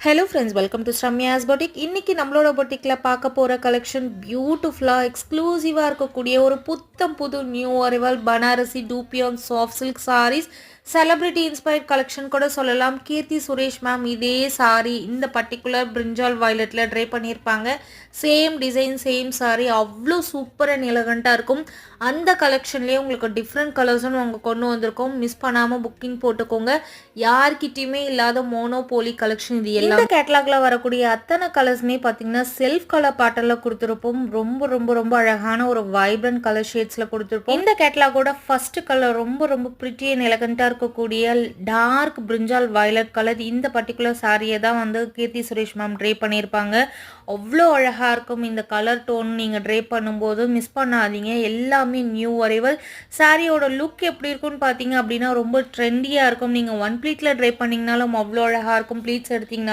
Hello friends, welcome to Sramya's boutique. இன்னைக்கு நம்மளோட பொட்டிக்கில் பார்க்க போகிற கலெக்ஷன் பியூட்டிஃபுல்லாக எக்ஸ்க்ளூசிவாக இருக்கக்கூடிய ஒரு புத்தம் புது new arrival Banarasi dupion soft silk saris. Celebrity inspired collection கூட சொல்லலாம். கீர்த்தி சுரேஷ் மேம் இதே சாரி இந்த பர்டிகுலர் பிரிஞ்சால் வயலட்டில் ட்ரை பண்ணியிருப்பாங்க. சேம் டிசைன் சேம் சாரி, அவ்வளோ சூப்பர் அண்ட் எலகண்ட்டாக இருக்கும். அந்த கலெக்ஷன்லேயே உங்களுக்கு டிஃப்ரெண்ட் கலர்ஸும் நாங்கள் கொண்டு வந்திருக்கோம். மிஸ் பண்ணாமல் புக்கிங் போட்டுக்கோங்க. யார்கிட்டையுமே இல்லாத மோனோபோலி கலெக்ஷன் இது. இந்த கேட்டலாக்ல வரக்கூடிய அத்தனை கலர்ஸுமே பார்த்தீங்கன்னா செல்ஃப் கலர் பேட்டர்னில் கொடுத்துருப்போம். ரொம்ப ரொம்ப ரொம்ப அழகான ஒரு வைப்ரண்ட் கலர் ஷேட்ஸில் கொடுத்துருப்போம். இந்த கேட்டலாகோட ஃபர்ஸ்ட் கலர் ரொம்ப ரொம்ப பிரிட்டி அண்ட் எலகண்ட்டாக இருக்கக்கூடிய டார்க் பிரிஞ்சால் வயலட் கலர். இந்த பர்டிகுலர் சாரியை தான் வந்து கீர்த்தி சுரேஷ் மேம் ட்ரை பண்ணியிருப்பாங்க. அவ்வளோ அழகாக இருக்கும் இந்த கலர் டோன். நீங்கள் ட்ரை பண்ணும்போது மிஸ் பண்ணாதீங்க. எல்லாமே நியூ அரைவல். சாரியோட லுக் எப்படி இருக்குன்னு பார்த்தீங்க அப்படின்னா ரொம்ப ட்ரெண்டியாக இருக்கும். நீங்கள் ஒன் ப்ளீட்டில் ட்ரை பண்ணிங்கனாலும் அவ்வளோ அழகாக இருக்கும். ப்ளீட்ஸ் எடுத்திங்கன்னா